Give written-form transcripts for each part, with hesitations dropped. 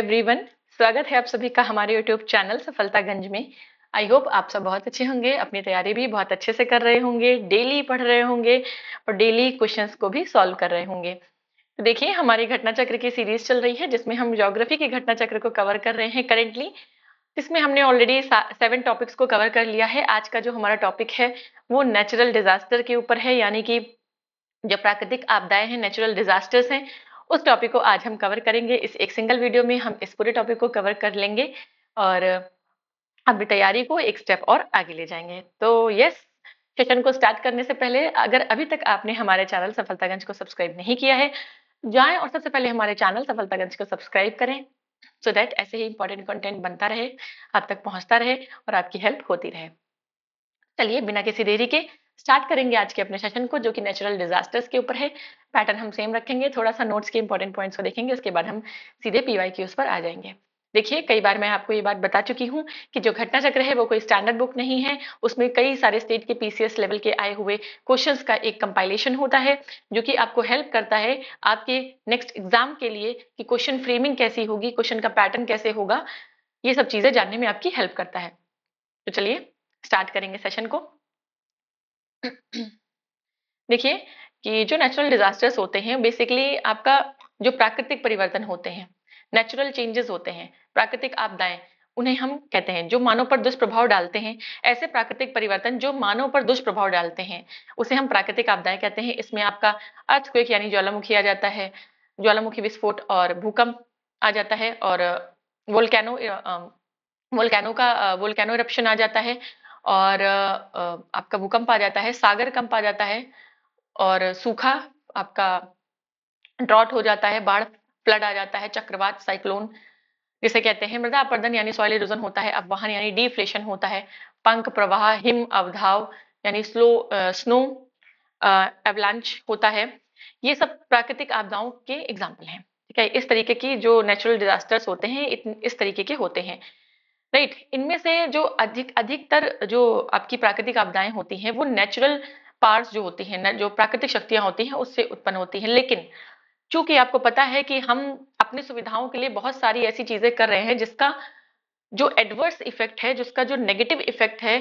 Everyone. स्वागत है आप सभी का हमारे यूट्यूब चैनल सफलतागंज में। आई होप आप सब बहुत अच्छे होंगे, अपनी तैयारी भी बहुत अच्छे से कर रहे होंगे, डेली पढ़ रहे होंगे और डेली क्वेश्चंस को भी सॉल्व कर रहे होंगे। तो देखिए, हमारी घटना चक्र की सीरीज चल रही है जिसमें हम ज्योग्राफी के घटना चक्र को कवर कर रहे हैं करेंटली। इसमें हमने ऑलरेडी 7 टॉपिक्स को कवर कर लिया है। आज का जो हमारा टॉपिक है वो नेचुरल डिजास्टर के ऊपर है, यानी कि जो प्राकृतिक आपदाएं हैं, नेचुरल डिजास्टर्स हैं, उस टॉपिक को आज हम कवर करेंगे। इस एक सिंगल वीडियो में हम इस पूरे टॉपिक को कवर कर लेंगे और अपनी तैयारी को एक स्टेप और आगे ले जाएंगे। तो यस, सेशन को स्टार्ट करने से पहले अगर अभी तक आपने हमारे चैनल सफलतागंज को सब्सक्राइब नहीं किया है, जाएं और सबसे पहले हमारे चैनल सफलतागंज को सब्सक्राइब करें, सो दैट ऐसे ही इंपॉर्टेंट कंटेंट बनता रहे, आप तक पहुंचता रहे और आपकी हेल्प होती रहे। चलिए बिना किसी देरी के स्टार्ट करेंगे आज के अपने सेशन को, जो कि नेचुरल डिजास्टर्स के ऊपर है। पैटर्न हम सेम रखेंगे, थोड़ा सा नोट्स के इंपॉर्टेंट पॉइंट्स को देखेंगे, उसके बाद हम सीधे पीवाईक्यूज पर आ जाएंगे। देखिए, कई बार मैं आपको ये बात बता चुकी हूँ कि जो घटना चक्र है वो कोई स्टैंडर्ड बुक नहीं है। उसमें कई सारे स्टेट के पीसीएस लेवल के आए हुए क्वेश्चंस का एक कंपाइलेशन होता है, जो कि आपको हेल्प करता है आपके नेक्स्ट एग्जाम के लिए कि क्वेश्चन फ्रेमिंग कैसी होगी, क्वेश्चन का पैटर्न कैसे होगा, ये सब चीजें जानने में आपकी हेल्प करता है। तो चलिए स्टार्ट करेंगे सेशन को। देखिए कि जो नेचुरल डिजास्टर्स होते हैं, बेसिकली आपका जो प्राकृतिक परिवर्तन होते हैं, नेचुरल चेंजेस होते हैं, प्राकृतिक आपदाएं, उन्हें हम कहते हैं जो मानव पर दुष्प्रभाव डालते हैं। ऐसे प्राकृतिक परिवर्तन जो मानव पर दुष्प्रभाव डालते हैं उसे हम प्राकृतिक आपदाएं कहते हैं। इसमें आपका अर्थक्वेक यानी ज्वालामुखी आ जाता है, ज्वालामुखी विस्फोट और भूकंप आ जाता है, और वोल्केनो वोल्केनो इरप्शन आ जाता है, और आपका भूकंप आ जाता है, सागर कंप आ जाता है, और सूखा, आपका ड्रॉट हो जाता है, बाढ़, फ्लड आ जाता है, चक्रवात, साइक्लोन जिसे कहते हैं, मृदा अपरदन यानी सॉइल इरोजन होता है, अववहन यानी डिफ्लेशन होता है, पंख प्रवाह, हिम अवधाव यानी स्नो एवलांच होता है। ये सब प्राकृतिक आपदाओं के एग्जाम्पल हैं। ठीक है, इस तरीके की जो नेचुरल डिजास्टर्स होते हैं इस तरीके के होते हैं। राइट, इनमें से जो अधिकतर जो आपकी प्राकृतिक आपदाएं होती हैं वो नेचुरल पार्ट्स जो होती हैं, जो प्राकृतिक शक्तियां होती हैं उससे उत्पन्न होती हैं। लेकिन चूंकि आपको पता है कि हम अपनी सुविधाओं के लिए बहुत सारी ऐसी चीजें कर रहे हैं जिसका जो एडवर्स इफेक्ट है, जिसका जो नेगेटिव इफेक्ट है,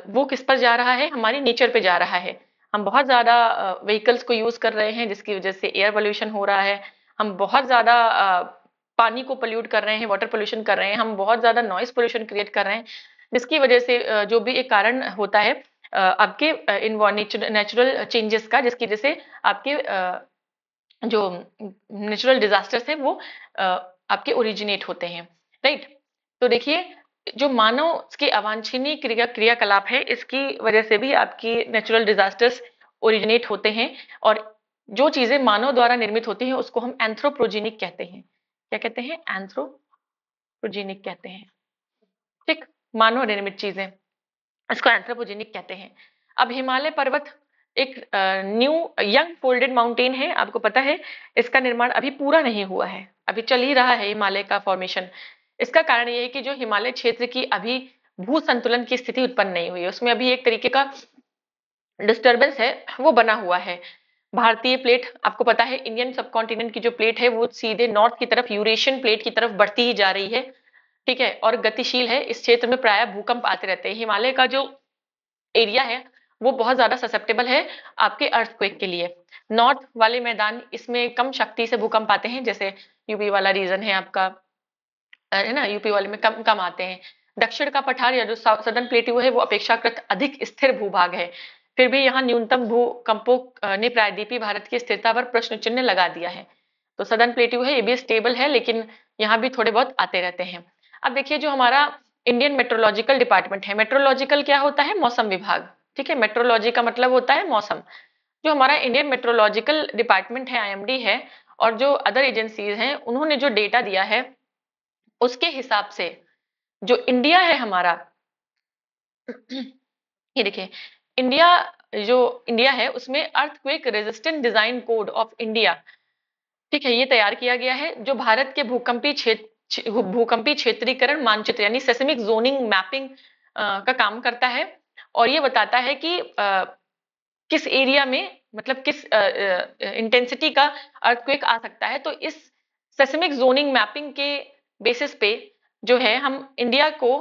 वो किस पर जा रहा है, हमारी नेचर पे जा रहा है। हम बहुत ज्यादा व्हीकल्स को यूज कर रहे हैं जिसकी वजह से एयर पोल्यूशन हो रहा है। हम बहुत ज्यादा पानी को पोल्यूट कर रहे हैं, वाटर पोल्यूशन कर रहे हैं, हम बहुत ज्यादा नॉइस पोल्यूशन क्रिएट कर रहे हैं, जिसकी वजह से जो भी एक कारण होता है आपके नेचुरल चेंजेस का, जिसकी वजह से आपके जो नेचुरल डिजास्टर्स है वो आपके ओरिजिनेट होते हैं। राइट, तो देखिए, जो मानव के अवांछनीय क्रियाकलाप है, इसकी वजह से भी आपकी नेचुरल डिजास्टर्स ओरिजिनेट होते हैं। और जो चीजें मानव द्वारा निर्मित होती हैं उसको हम एंथ्रोपोजेनिक कहते हैं। क्या कहते हैं? एंथ्रोपोजेनिक कहते हैं। ठीक, मानव निर्मित चीजें, इसको एंथ्रोपोजेनिक कहते हैं। अब हिमालय पर्वत एक न्यू यंग फोल्डेड माउंटेन है, आपको पता है इसका निर्माण अभी पूरा नहीं हुआ है, अभी चल ही रहा है हिमालय का फॉर्मेशन। इसका कारण ये है कि जो हिमालय क्षेत्र की अभी भू संतुलन की स्थिति उत्पन्न नहीं हुई है, उसमें अभी एक तरीके का डिस्टर्बेंस है वो बना हुआ है। भारतीय प्लेट, आपको पता है इंडियन सब कॉन्टिनेंट की जो प्लेट है वो सीधे नॉर्थ की तरफ, यूरेशियन प्लेट की तरफ बढ़ती ही जा रही है। ठीक है, और गतिशील है। इस क्षेत्र में प्राय भूकंप आते रहते हैं। हिमालय का जो एरिया है वो बहुत ज्यादा ससेप्टेबल है आपके अर्थक्वेक के लिए। नॉर्थ वाले मैदान, इसमें कम शक्ति से भूकंप आते हैं, जैसे यूपी वाला रीजन है आपका, है ना, यूपी वाले में कम कम आते हैं। दक्षिण का पठार या जो सदर्न प्लेट्यू है वो अपेक्षाकृत अधिक स्थिर भूभाग है, फिर भी यहाँ न्यूनतम भूकंपों ने प्रायद्वीपीय भारत की स्थिरता पर प्रश्न चिन्ह लगा दिया है। तो सदर्न प्लेट्यू है, ये भी स्टेबल है, लेकिन यहाँ भी थोड़े बहुत आते रहते हैं। अब देखिए, जो हमारा इंडियन मेट्रोलॉजिकल डिपार्टमेंट है, मेट्रोलॉजिकल क्या होता है? मौसम विभाग। ठीक है, मेट्रोलॉजी का मतलब होता है मौसम। जो हमारा इंडियन मेट्रोलॉजिकल डिपार्टमेंट है, आईएमडी है, और जो अदर एजेंसीज हैं, उन्होंने जो डेटा दिया है उसके हिसाब से जो इंडिया है हमारा, ये देखिए, इंडिया, जो इंडिया है उसमें earthquake resistant design code of India, ठीक है, ये तैयार किया गया है, जो भारत के भूकंपी क्षेत्रीकरण मानचित्र यानी सेस्मिक जोनिंग मैपिंग का काम करता है। और ये बताता है कि किस एरिया में, मतलब किस इंटेंसिटी का अर्थक्वेक आ सकता है। तो इस सेस्मिक जोनिंग मैपिंग के बेसिस पे जो है हम इंडिया को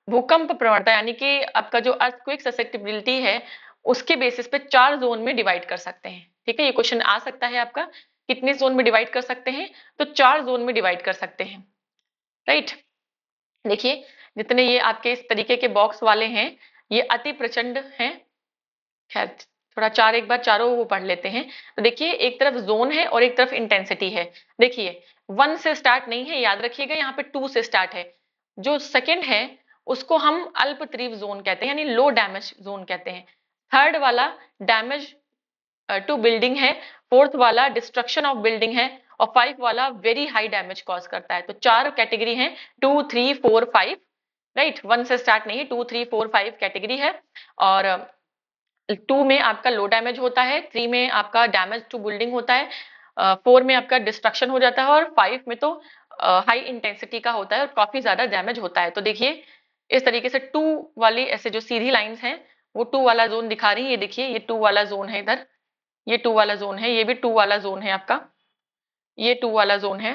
भूकंप प्रवणता यानी कि आपका जो अर्थक्वेक ससेप्टिबिलिटी है उसके बेसिस पे 4 जोन में डिवाइड कर सकते हैं। ठीक है, ये क्वेश्चन आ सकता है आपका, कितने जोन में डिवाइड कर सकते हैं? तो 4 जोन में डिवाइड कर सकते हैं। राइट, देखिए जितने ये आपके इस तरीके के बॉक्स वाले हैं ये अति प्रचंड हैं। खैर थोड़ा चार एक बार चारों वो पढ़ लेते हैं। तो देखिए एक तरफ जोन है और एक तरफ इंटेंसिटी है। देखिए 1 से स्टार्ट नहीं है, याद रखिएगा, यहाँ पे 2 से स्टार्ट है। जो सेकंड है उसको हम अल्प तीव्र जोन कहते हैं, यानी लो डैमेज जोन कहते हैं। थर्ड वाला डैमेज टू बिल्डिंग है, फोर्थ वाला डिस्ट्रक्शन ऑफ बिल्डिंग है, और 5 वाला वेरी हाई डैमेज कॉज करता है। तो 4 कैटेगरी है, 2, 3, 4, 5। राइट, 1 से स्टार्ट नहीं है, 2, 3, 4, 5 कैटेगरी है। और 2 में आपका लो डैमेज होता है, 3 में आपका डैमेज टू बिल्डिंग होता है, 4 में आपका डिस्ट्रक्शन हो जाता है, और 5 में तो हाई इंटेंसिटी का होता है और काफी ज्यादा डैमेज होता है। तो देखिए इस तरीके से 2 वाली ऐसे जो सीधी लाइंस हैं वो 2 वाला जोन दिखा रही है। ये देखिए ये 2 वाला जोन है, इधर ये 2 वाला जोन है, ये भी 2 वाला जोन है आपका, ये 2 वाला जोन है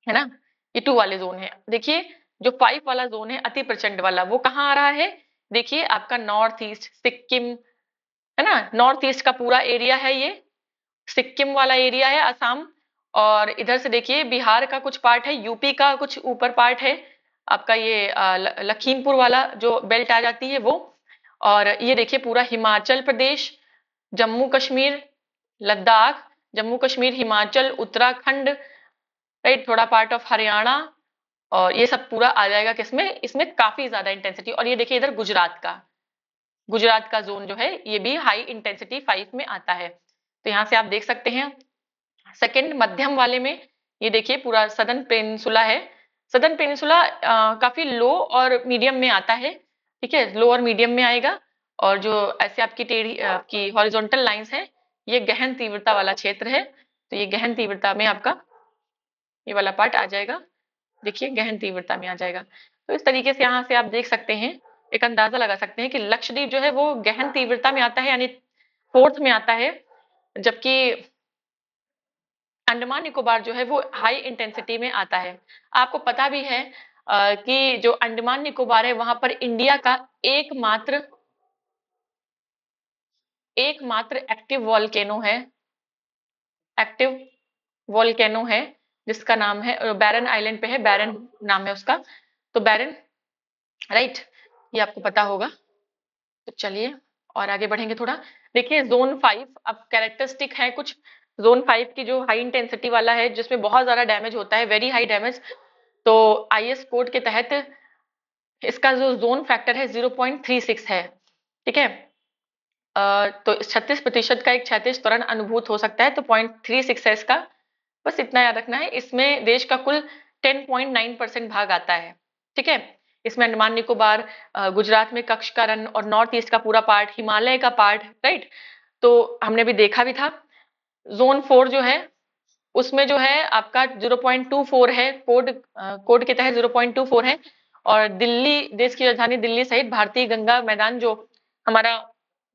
ना, ये 2 वाले जोन है। देखिए जो 5 वाला जोन है अति प्रचंड वाला, वो कहाँ आ रहा है? देखिए आपका नॉर्थ ईस्ट सिक्किम, है ना, नॉर्थ ईस्ट का पूरा एरिया है ये, सिक्किम वाला एरिया है, असम। और इधर से देखिए बिहार का कुछ पार्ट है, यूपी का कुछ ऊपर पार्ट है, आपका ये लखीमपुर वाला जो बेल्ट आ जाती है वो। और ये देखिए पूरा हिमाचल प्रदेश, जम्मू कश्मीर, लद्दाख, जम्मू कश्मीर, हिमाचल, उत्तराखंड, राइट, थोड़ा पार्ट ऑफ हरियाणा, और ये सब पूरा आ जाएगा किसमें, इसमें काफी ज्यादा इंटेंसिटी। और ये देखिए इधर गुजरात का, गुजरात का जोन जो है ये भी हाई इंटेंसिटी 5 में आता है। तो यहाँ से आप देख सकते हैं सेकंड मध्यम वाले में ये देखिए पूरा सदर्न पेनिनसुला है। सदर्न पेनिनसुला काफी लो और मीडियम में आता है। ठीक है, लो और मीडियम में आएगा। और जो ऐसे आपकी टेढ़ी आपकी हॉरिजॉन्टल लाइंस है ये गहन तीव्रता वाला क्षेत्र है। तो ये गहन तीव्रता में आपका ये वाला पार्ट आ जाएगा, देखिए गहन तीव्रता में आ जाएगा। तो इस तरीके से यहाँ से आप देख सकते हैं, एक अंदाजा लगा सकते हैं कि लक्षद्वीप जो है वो गहन तीव्रता में आता है, यानी फोर्थ में आता है, जबकि अंडमान निकोबार जो है वो हाई इंटेंसिटी में आता है। आपको पता भी है कि जो अंडमान निकोबार है वहां पर इंडिया का एकमात्र एक्टिव वॉल्केनो है, एक्टिव वॉल्केनो है, जिसका नाम है बैरन आइलैंड पे है, बैरन नाम है उसका। तो बैरन, राइट, ये आपको पता होगा। तो चलिए और आगे बढ़ेंगे थोड़ा। देखिए जोन 5 अब कैरेक्टरिस्टिक है कुछ जोन 5 की, जो हाई इंटेंसिटी वाला है जिसमें बहुत ज्यादा डैमेज होता है, वेरी हाई डैमेज। तो आईएस कोड के तहत इसका जो जोन फैक्टर है 0.36 है। ठीक है, तो 36% का एक क्षैतिज त्वरण अनुभूत हो सकता है, तो 0.36 है इसका। बस इतना याद रखना है। इसमें देश का कुल 10.9% भाग आता है। ठीक है, इसमें अंडमान निकोबार, गुजरात में कच्छ का रण और नॉर्थ ईस्ट का पूरा पार्ट, हिमालय का पार्ट, राइट। तो हमने भी देखा भी था। जोन 4 जो है उसमें जो है आपका 0.24 है, कोड के तहत 0.24 है। और दिल्ली, देश की राजधानी दिल्ली सहित भारतीय गंगा मैदान जो हमारा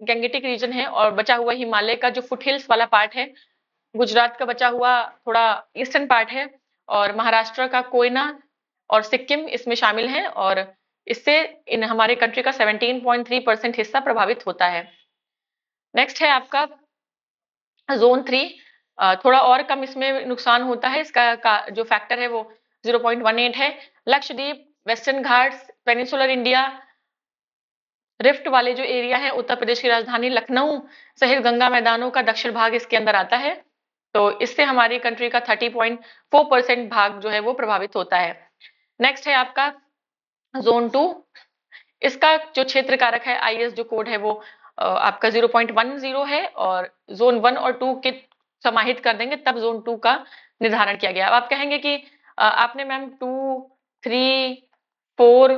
गैंगेटिक रीजन है, और बचा हुआ हिमालय का जो फुटहिल्स वाला पार्ट है, गुजरात का बचा हुआ थोड़ा ईस्टर्न पार्ट है, और महाराष्ट्र का कोयना और सिक्किम इसमें शामिल है। और इससे इन हमारे कंट्री का 17.3% हिस्सा प्रभावित होता है। नेक्स्ट है आपका जोन 3, थोड़ा और कम इसमें नुकसान होता है, इसका जो फैक्टर है वो 0.18 है। Lakshadweep, western Ghats, peninsular India, rift वाले जो एरिया है, उत्तर प्रदेश की राजधानी लखनऊ सहित गंगा मैदानों का दक्षिण भाग इसके अंदर आता है। तो इससे हमारी कंट्री का 30.4% भाग जो है वो प्रभावित होता है। नेक्स्ट है आपका जोन 2, इसका जो क्षेत्र कारक है आईएस जो कोड है वो आपका 0.10 है, और जोन 1 और 2 के समाहित कर देंगे तब जोन 2 का निर्धारण किया गया। अब आप कहेंगे कि आपने मैम 2, 3, 4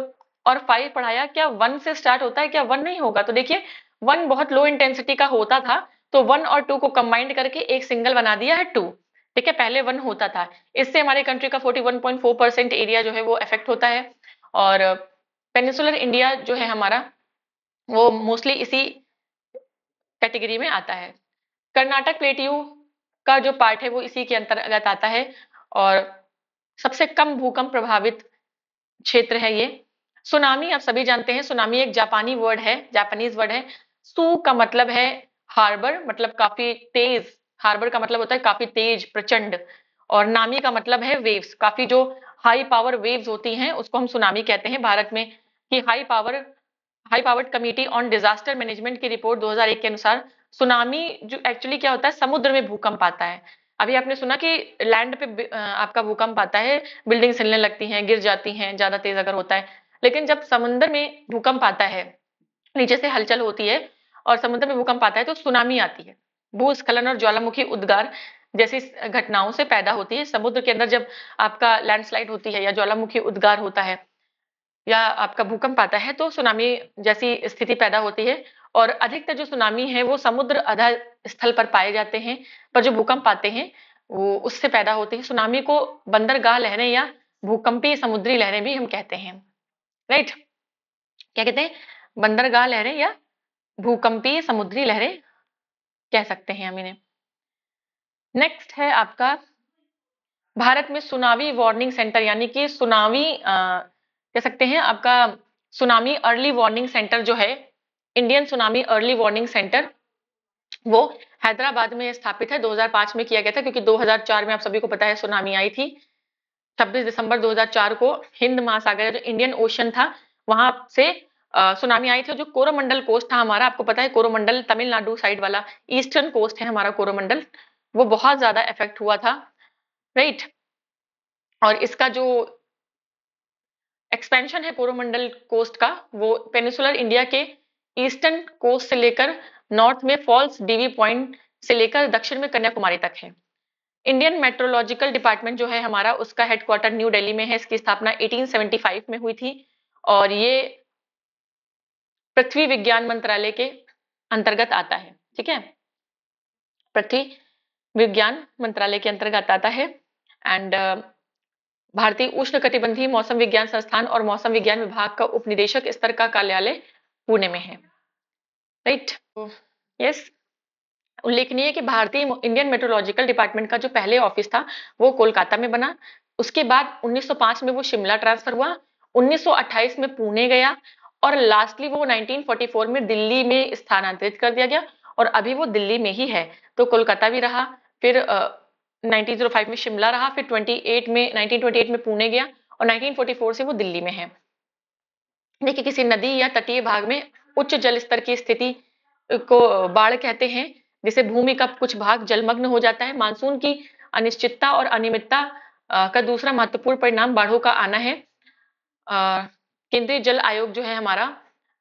और 5 पढ़ाया, क्या 1 से स्टार्ट होता है, क्या 1 नहीं होगा? तो देखिए 1 बहुत लो इंटेंसिटी का होता था, तो 1 और 2 को कंबाइंड करके एक सिंगल बना दिया है 2। ठीक है, पहले 1 होता था। इससे हमारे कंट्री का 41.4% एरिया जो है वो अफेक्ट होता है। और पेनिनसुलर इंडिया जो है हमारा वो मोस्टली इसी कैटेगरी में आता है। कर्नाटक प्लेट्यू का जो पार्ट है वो इसी के अंतर्गत आता है। और सबसे कम भूकंप प्रभावित क्षेत्र है ये। सुनामी आप सभी जानते हैं, सुनामी एक जापानीज वर्ड है। सू का मतलब है हार्बर, मतलब काफी तेज। हार्बर का मतलब होता है काफी तेज, प्रचंड। और नामी का मतलब है वेव्स, काफी जो हाई पावर वेव्स होती हैं उसको हम सुनामी कहते हैं। भारत में कि high powered committee on disaster management की रिपोर्ट 2001 के अनुसार सुनामी जो एक्चुअली क्या होता है, समुद्र में भूकंप आता है। अभी आपने सुना कि लैंड पे आपका भूकंप आता है, बिल्डिंग्स हिलने लगती हैं, गिर जाती हैं ज्यादा तेज अगर होता है। लेकिन जब समुद्र में भूकंप आता है, नीचे से हलचल होती है और समुद्र में भूकंप आता है तो सुनामी आती है। भूस्खलन और ज्वालामुखी उद्गार जैसी घटनाओं से पैदा होती है। समुद्र के अंदर जब आपका लैंडस्लाइड होती है या ज्वालामुखी उद्गार होता है या आपका भूकंप आता है तो सुनामी जैसी स्थिति पैदा होती है। और अधिकतर जो सुनामी है वो समुद्र आधार स्थल पर पाए जाते हैं, पर जो भूकंप आते हैं वो उससे पैदा होते हैं। सुनामी को बंदरगाह लहरें या भूकंपीय समुद्री लहरें भी हम कहते हैं। राइट, क्या कहते हैं? बंदरगाह लहरें या भूकंपीय समुद्री लहरें कह सकते हैं हम इन्हें। नेक्स्ट है आपका भारत में सुनामी वार्निंग सेंटर, यानी कि सुनामी कह सकते हैं आपका सुनामी अर्ली वार्निंग सेंटर जो है, Indian tsunami early warning centre, वो हैदराबाद में स्थापित है। 2005 में किया गया था क्योंकि 2004 में आप सभी को पता है सुनामी आई थी। 26 दिसंबर 2004 को हिंद महासागर जो इंडियन ओशन था वहां से सुनामी आई थी। जो कोरोमंडल कोस्ट था हमारा, आपको पता है कोरोमंडल तमिलनाडु साइड वाला ईस्टर्न कोस्ट है हमारा कोरोमंडल, वो बहुत ज्यादा इफेक्ट हुआ था। राइट, और इसका जो एक्सपेंशन है कोरोमंडल कोस्ट का, वो पेनिसुलर इंडिया के ईस्टर्न कोस्ट से लेकर नॉर्थ में फॉल्स डीवी पॉइंट से लेकर दक्षिण में कन्याकुमारी तक है। इंडियन मेट्रोलॉजिकल डिपार्टमेंट जो है हमारा, उसका हेडक्वार्टर न्यू दिल्ली में है। इसकी स्थापना 1875 में हुई थी और ये पृथ्वी विज्ञान मंत्रालय के अंतर्गत आता है। ठीक है, पृथ्वी विज्ञान मंत्रालय के अंतर्गत आता है। एंड भारतीय उष्णकटिबंधीय मौसम विज्ञान संस्थान और मौसम विज्ञान विभाग का उपनिदेशक स्तर का कार्यालय पुणे में है। Right, yes. उल्लेखनीय है कि भारतीय इंडियन मेट्रोलॉजिकल डिपार्टमेंट का जो पहले ऑफिस था वो कोलकाता में बना। उसके बाद 1905 में वो शिमला ट्रांसफर हुआ, 1928 में पुणे गया और लास्टली वो 1944 में दिल्ली में स्थानांतरित कर दिया गया और अभी वो दिल्ली में ही है। तो कोलकाता भी रहा, फिर 1905 में शिमला रहा, फिर 1928 में पुणे गया और 1944 से वो दिल्ली में है। देखिए, किसी नदी या तटीय भाग में उच्च जल स्तर की स्थिति को बाढ़ कहते हैं, जिसे भूमि का कुछ भाग जलमग्न हो जाता है। मानसून की अनिश्चितता और अनियमितता का दूसरा महत्वपूर्ण परिणाम बाढ़ों का आना है। केंद्रीय जल आयोग जो है हमारा,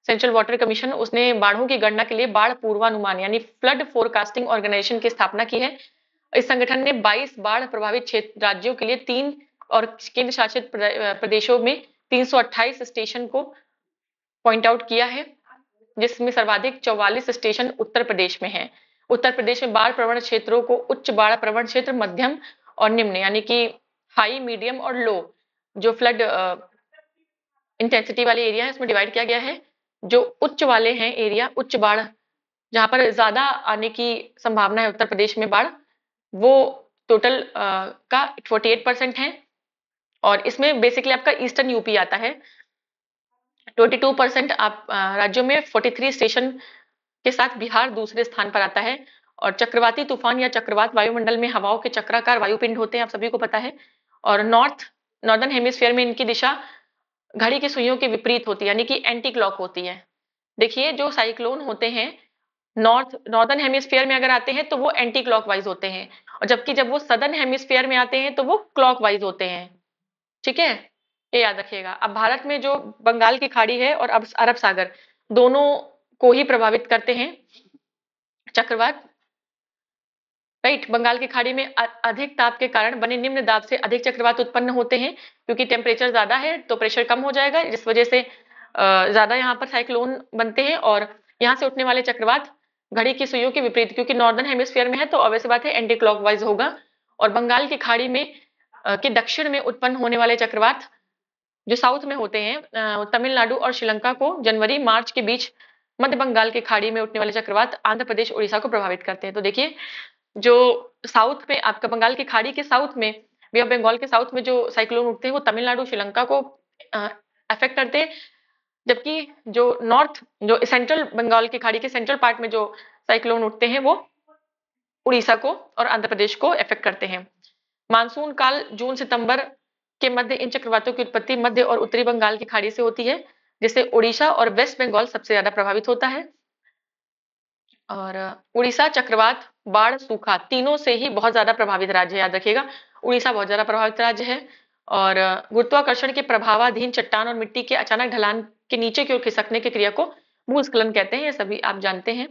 सेंट्रल वाटर कमीशन, उसने बाढ़ों की गणना के लिए बाढ़ पूर्वानुमान यानी फ्लड फोरकास्टिंग ऑर्गेनाइजेशन की स्थापना की है। इस संगठन ने 22 बाढ़ प्रभावित क्षेत्र राज्यों के लिए 3 और केंद्र शासित प्रदेशों में 328 स्टेशन को पॉइंट आउट किया है, जिसमें सर्वाधिक 44 स्टेशन उत्तर प्रदेश में है। उत्तर प्रदेश में बाढ़ प्रवण क्षेत्रों को उच्च बाढ़ प्रवण क्षेत्र, मध्यम और निम्न यानी कि हाई, मीडियम और लो, जो फ्लड इंटेंसिटी वाले एरिया है उसमें डिवाइड किया गया है। जो उच्च वाले हैं एरिया, उच्च बाढ़ जहां पर ज्यादा आने की संभावना है उत्तर प्रदेश में बाढ़, वो टोटल का 48% है। और इसमें बेसिकली आपका ईस्टर्न यूपी आता है। 22% आप राज्यों में 43 स्टेशन के साथ बिहार दूसरे स्थान पर आता है। और चक्रवाती तूफान या चक्रवात वायुमंडल में हवाओं के चक्राकार वायुपिंड होते हैं, आप सभी को पता है। और नॉर्दर्न हेमिस्फीयर में इनकी दिशा घड़ी की सुइयों के विपरीत होती है, यानी कि एंटी क्लॉक होती है। देखिए, जो साइक्लोन होते हैं नॉर्दर्न हेमिस्फीयर में अगर आते हैं तो वो एंटी क्लॉकवाइज होते हैं, और जबकि जब वो सदर्न हेमिस्फीयर में आते हैं तो वो क्लॉकवाइज होते हैं। ठीक है, ये याद रखिएगा। अब भारत में जो बंगाल की खाड़ी है और अब अरब सागर, दोनों को ही प्रभावित करते हैं चक्रवात। राइट, बंगाल की खाड़ी में अधिक ताप के कारण बने निम्न दाब से अधिक चक्रवात उत्पन्न होते हैं, क्योंकि टेम्परेचर ज्यादा है तो प्रेशर कम हो जाएगा, जिस वजह से ज्यादा यहाँ पर साइक्लोन बनते हैं। और यहाँ से उठने वाले चक्रवात घड़ी की सुइयों के विपरीत, क्योंकि नॉर्दर्न हेमिस्फीयर में है तो ऑब्वियस बात है एंटी क्लॉकवाइज होगा। और बंगाल की खाड़ी में के दक्षिण में उत्पन्न होने वाले चक्रवात जो साउथ में होते हैं, तमिलनाडु और श्रीलंका को जनवरी मार्च के बीच मध्य बंगाल की खाड़ी में उठने वाले चक्रवात आंध्र प्रदेश उड़ीसा को प्रभावित करते हैं। तो देखिए, जो साउथ में आपका बंगाल की खाड़ी के साउथ में बे ऑफ बंगाल के साउथ में जो साइक्लोन उठते हैं वो तमिलनाडु, श्रीलंका को अफेक्ट करते हैं, जबकि जो नॉर्थ जो सेंट्रल बंगाल की खाड़ी के सेंट्रल पार्ट में जो साइक्लोन उठते हैं वो उड़ीसा को और आंध्र प्रदेश को अफेक्ट करते हैं। मानसून काल जून सितंबर के मध्य इन चक्रवातों की उत्पत्ति मध्य और उत्तरी बंगाल की खाड़ी से होती है, जिससे उड़ीसा और वेस्ट बंगाल सबसे ज्यादा प्रभावित होता है। और उड़ीसा चक्रवात, बाढ़, सूखा तीनों से ही बहुत ज्यादा प्रभावित राज्य है, याद रखिएगा। उड़ीसा बहुत ज्यादा प्रभावित राज्य है। और गुरुत्वाकर्षण के प्रभावाधीन चट्टान और मिट्टी के अचानक ढलान के नीचे की ओर खिसकने की क्रिया को भूस्खलन कहते हैं, ये सभी आप जानते हैं।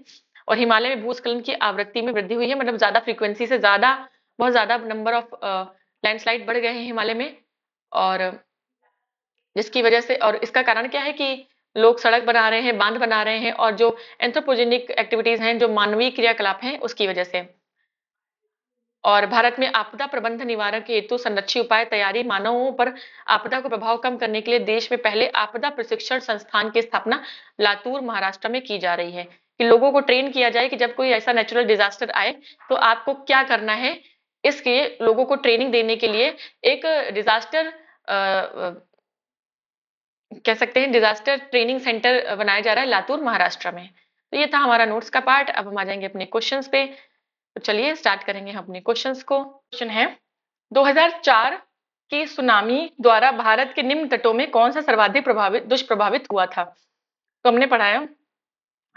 और हिमालय में भूस्खलन की आवृत्ति में वृद्धि हुई है, मतलब ज्यादा फ्रीक्वेंसी से ज्यादा, बहुत ज्यादा नंबर ऑफ लैंडस्लाइड बढ़ गए हैं हिमालय में। और जिसकी वजह से, और इसका कारण क्या है कि लोग सड़क बना रहे हैं, बांध बना रहे हैं, और जो एंथ्रोपोजेनिक एक्टिविटीज हैं, जो मानवीय क्रियाकलाप हैं, उसकी वजह से। और भारत में आपदा प्रबंधन निवारक हेतु संरक्षी उपाय तैयारी, मानवों पर आपदा को प्रभाव कम करने के लिए देश में पहले आपदा प्रशिक्षण संस्थान की स्थापना लातूर, महाराष्ट्र में की जा रही है, कि लोगों को ट्रेन किया जाए कि जब कोई ऐसा नेचुरल डिजास्टर आए तो आपको क्या करना है। इसके लोगों को ट्रेनिंग देने के लिए एक डिजास्टर कह सकते हैं डिजास्टर ट्रेनिंग सेंटर बनाया जा रहा है लातूर, महाराष्ट्र में। तो ये था हमारा नोट्स का पार्ट। अब हम आ जाएंगे अपने क्वेश्चंस पे। तो चलिए स्टार्ट करेंगे हम अपने क्वेश्चंस को। क्वेश्चन है, 2004 की सुनामी द्वारा भारत के निम्न तटों में कौन सा सर्वाधिक दुष्प्रभावित हुआ था। तो हमने पढ़ाया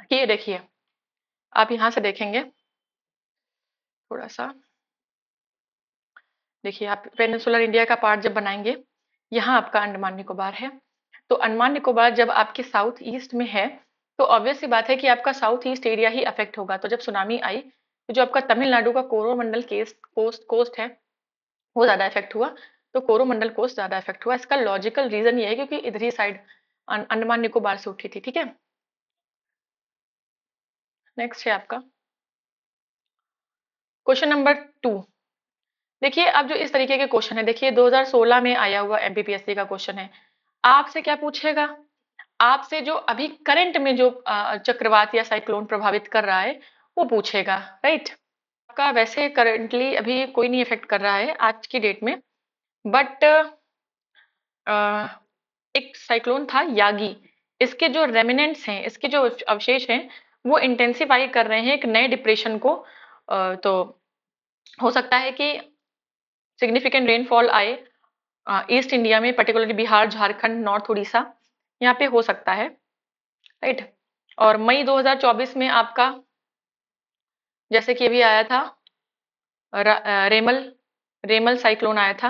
कि ये देखिए, आप यहां से देखेंगे थोड़ा सा, देखिए आप पेनिनसुलर इंडिया का पार्ट जब बनाएंगे, यहाँ आपका अंडमान निकोबार है। तो अंडमान निकोबार जब आपके साउथ ईस्ट में है, तो ऑब्वियस सी बात है कि आपका साउथ ईस्ट एरिया ही अफेक्ट होगा। तो जब सुनामी आई तो जो आपका तमिलनाडु का कोरोमंडल कोस्ट है वो ज्यादा इफेक्ट हुआ। तो कोरोमंडल कोस्ट ज्यादा इफेक्ट हुआ। इसका लॉजिकल रीजन ये है क्योंकि इधर ही साइड अंडमान निकोबार से उठी थी। ठीक है, नेक्स्ट है आपका क्वेश्चन नंबर 2। देखिए अब जो इस तरीके के क्वेश्चन है, देखिए 2016 में आया हुआ एमपीपीएससी का क्वेश्चन है। आपसे क्या पूछेगा, आपसे जो अभी करंट में जो चक्रवात या साइक्लोन प्रभावित कर रहा है वो पूछेगा, राइट। आपका वैसे करंटली अभी कोई नहीं इफेक्ट कर रहा है आज की डेट में, बट एक साइक्लोन था यागी, इसके जो रेमिनेंट्स हैं, इसके जो अवशेष हैं, वो इंटेंसिफाई कर रहे हैं एक नए डिप्रेशन को। तो हो सकता है कि सिग्निफिकेंट रेनफॉल आए ईस्ट इंडिया में, पर्टिकुलरली बिहार, झारखंड, नॉर्थ उड़ीसा, यहाँ पे हो सकता है, राइट। और मई 2024 में आपका जैसे कि अभी आया था रेमल रेमल साइक्लोन आया था,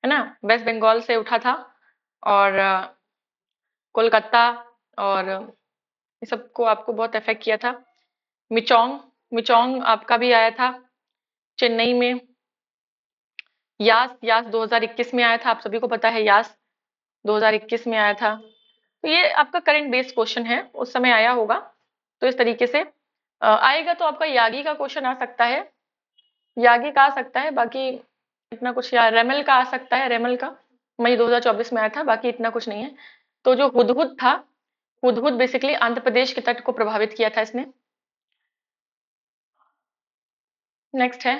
है ना, वेस्ट बंगाल से उठा था। और कोलकाता और ये सबको आपको बहुत इफेक्ट किया था। मिचोंग मिचोंग आपका भी आया था चेन्नई में। यास यास 2021 में आया था, आप सभी को पता है यास 2021 में आया था। तो ये आपका करंट बेस्ड क्वेश्चन है, उस समय आया होगा। तो इस तरीके से आएगा तो आपका यागी का क्वेश्चन आ सकता है, यागी का आ सकता है, बाकी इतना कुछ, या रेमल का आ सकता है, रेमल का मई 2024 में आया था, बाकी इतना कुछ नहीं है। तो जो हुदहुद था, हुदहुद बेसिकली आंध्र प्रदेश के तट को प्रभावित किया था इसने। नेक्स्ट है,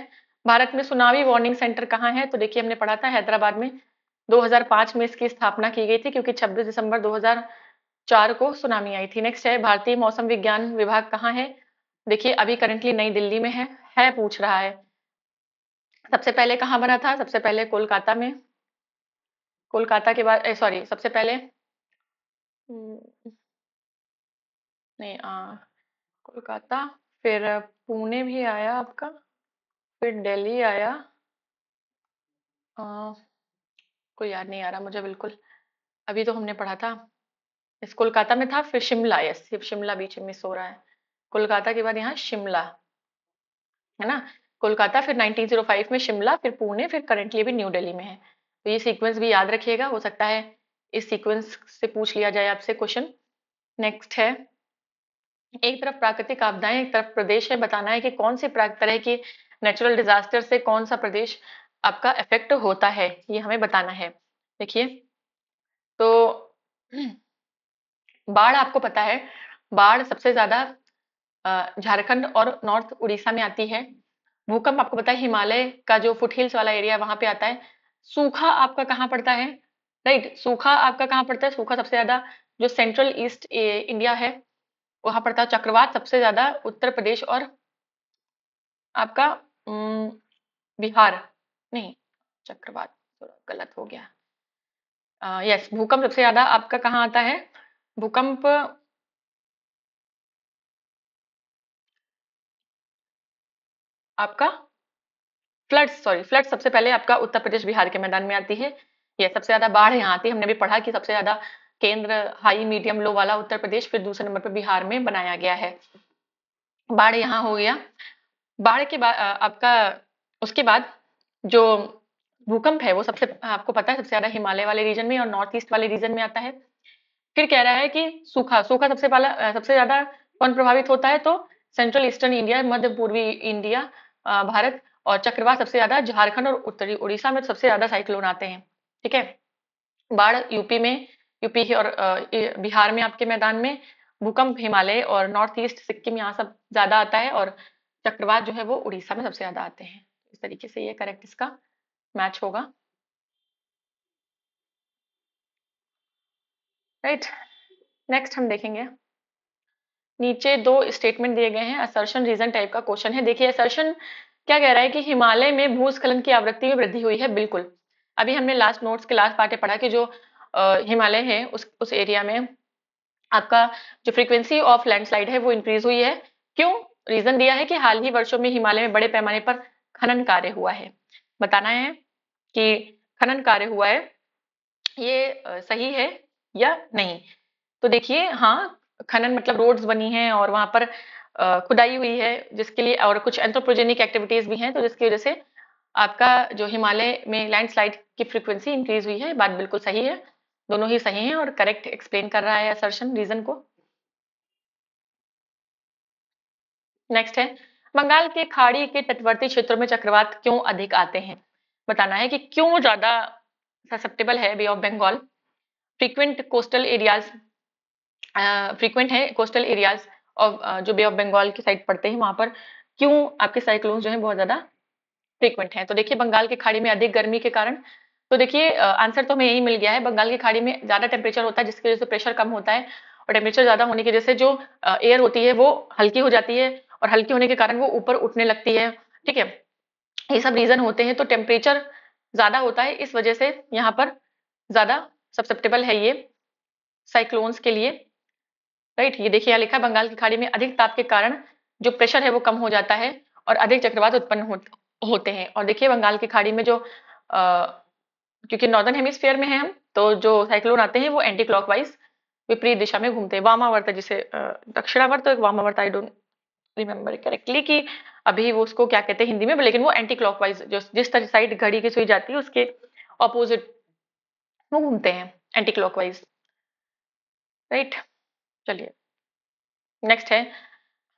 भारत में सुनामी वार्निंग सेंटर कहाँ है। तो देखिए हमने पढ़ा था हैदराबाद में, 2005 में इसकी स्थापना की गई थी क्योंकि 26 दिसंबर 2004 को सुनामी आई थी। नेक्स्ट है, भारतीय मौसम विज्ञान विभाग कहाँ है। देखिए अभी करंटली नई दिल्ली में है पूछ रहा है। सबसे पहले कहाँ बना था, सबसे पहले कोलकाता में, कोलकाता के बाद सॉरी सबसे पहले नहीं कोलकाता, फिर पुणे भी आया आपका, फिर दिल्ली आया, अ, कोई याद नहीं आ रहा मुझे बिल्कुल। अभी तो हमने पढ़ा था, इस कोलकाता में था, फिर शिमला, यस सिर्फ शिमला बीच में मिस हो रहा है। कोलकाता के बाद यहाँ शिमला, है ना, कोलकाता, फिर 1905 में शिमला, फिर पुणे, फिर करंटली भी न्यू दिल्ली में है। तो ये सीक्वेंस भी याद रखिएगा, हो सकता है इस सीक्वेंस से पूछ लिया जाए आपसे क्वेश्चन। नेक्स्ट है, एक तरफ प्राकृतिक आपदाएं, एक तरफ प्रदेश है, बताना है कि कौन से तरह की नेचुरल डिजास्टर से कौन सा प्रदेश आपका इफेक्ट होता है, ये हमें बताना है। देखिए तो बाढ़ आपको पता है, बाढ़ सबसे ज्यादा झारखंड और नॉर्थ उड़ीसा में आती है। भूकंप आपको पता है हिमालय का जो फुट हिल्स वाला एरिया है वहां पे आता है। सूखा आपका कहाँ पड़ता है? राइट, सूखा आपका कहाँ पड़ता है? सूखा सबसे ज्यादा जो सेंट्रल ईस्ट इंडिया है वहां पड़ता है। चक्रवात सबसे ज्यादा उत्तर प्रदेश और आपका बिहार, नहीं, चक्रवात थोड़ा गलत हो गया। यस, भूकंप सबसे ज्यादा आपका कहाँ आता है? भूकंप आपका फ्लड्स, सॉरी, फ्लड सबसे पहले आपका उत्तर प्रदेश बिहार के मैदान में आती है। ये सबसे ज्यादा बाढ़ यहाँ आती है। हमने भी पढ़ा कि सबसे ज्यादा केंद्र हाई मीडियम लो वाला उत्तर प्रदेश, फिर दूसरे नंबर पर बिहार में बनाया गया है। बाढ़ यहाँ हो गया। बाढ़ के बाद आपका उसके बाद जो भूकंप है वो सबसे आपको पता है सबसे ज्यादा हिमालय वाले रीजन में और नॉर्थ ईस्ट वाले रीजन में आता है। फिर कह रहा है कि सूखा, सूखा सबसे पहला सबसे ज्यादा कौन प्रभावित होता है? तो सेंट्रल ईस्टर्न इंडिया, मध्य पूर्वी इंडिया, भारत। और चक्रवात सबसे ज्यादा झारखंड और उत्तरी उड़ीसा में सबसे ज्यादा साइक्लोन आते हैं। ठीक है, बाढ़ यूपी में, यूपी और बिहार में आपके मैदान में। भूकंप हिमालय और नॉर्थ ईस्ट सिक्किम यहाँ सब ज्यादा आता है। और चक्रवात जो है वो उड़ीसा में सबसे ज्यादा आते हैं। इस तरीके से ये करेक्ट इसका मैच होगा। राइट, नेक्स्ट हम देखेंगे। नीचे दो स्टेटमेंट दिए गए हैं, असर्शन रीजन टाइप का क्वेश्चन है। देखिए असर्शन क्या कह रहा है कि हिमालय में भूस्खलन की आवृत्ति में वृद्धि हुई है। बिल्कुल, अभी हमने लास्ट नोट्स के लास्ट पार्ट में पढ़ा कि जो हिमालय है उस एरिया में आपका जो फ्रीक्वेंसी ऑफ लैंडस्लाइड है वो इंक्रीज हुई है। क्यों? रीजन दिया है कि हाल ही वर्षों में हिमालय में बड़े पैमाने पर खनन कार्य हुआ है। बताना है कि खनन कार्य हुआ है, ये सही है या नहीं। तो देखिए, हाँ, खनन मतलब रोड्स बनी हैं और वहां पर खुदाई हुई है जिसके लिए, और कुछ एंथ्रोपोजेनिक एक्टिविटीज भी हैं तो जिसकी वजह से आपका जो हिमालय में लैंडस्लाइड की फ्रीक्वेंसी इंक्रीज हुई है। बात बिल्कुल सही है, दोनों ही सही हैं और करेक्ट एक्सप्लेन कर रहा है असर्शन रीजन को। नेक्स्ट है, बंगाल के खाड़ी के तटवर्ती क्षेत्रों में चक्रवात क्यों अधिक आते हैं। बताना है कि क्यों ज्यादा ससेप्टेबल है bay of Bengal. Frequent coastal areas, frequent है कोस्टल एरियाज और जो बे ऑफ बंगाल की साइड पड़ते हैं वहां पर क्यों आपके साइक्लोन जो है बहुत ज्यादा फ्रीक्वेंट है। तो देखिए बंगाल की खाड़ी में अधिक गर्मी के कारण, तो देखिए आंसर तो हमें यही मिल गया है। बंगाल की खाड़ी में ज्यादा टेम्परेचर होता है जिसकी वजह से प्रेशर कम होता है, और टेम्परेचर ज्यादा होने की वजह से जो एयर होती है वो हल्की हो जाती है, और हल्की होने के कारण वो ऊपर उठने लगती है। ठीक है, ये सब रीजन होते हैं। तो टेम्परेचर ज्यादा होता है, इस वजह से यहाँ पर ज्यादा ससेप्टेबल है ये साइक्लोन्स के लिए। राइट, ये देखिए यहाँ लिखा है बंगाल की खाड़ी में अधिक ताप के कारण जो प्रेशर है वो कम हो जाता है और अधिक चक्रवात उत्पन्न होते हैं। और देखिए बंगाल की खाड़ी में जो क्योंकि नॉर्दर्न हेमिस्फीयर में है हम, तो जो साइक्लोन आते हैं वो एंटी क्लॉकवाइज विपरीत दिशा में घूमते हैं। वामावर्त जिसे दक्षिणावर्त और वामावर्त, आई डोंट रिमेम्बर करेक्टली कि अभी वो उसको क्या कहते हैं हिंदी में, लेकिन वो एंटी क्लॉकवाइज जो जिस तरह साइड घड़ी की सुई जाती है उसके ऑपोजिट वो घूमते हैं, एंटी क्लॉकवाइज। राइट, चलिए नेक्स्ट है,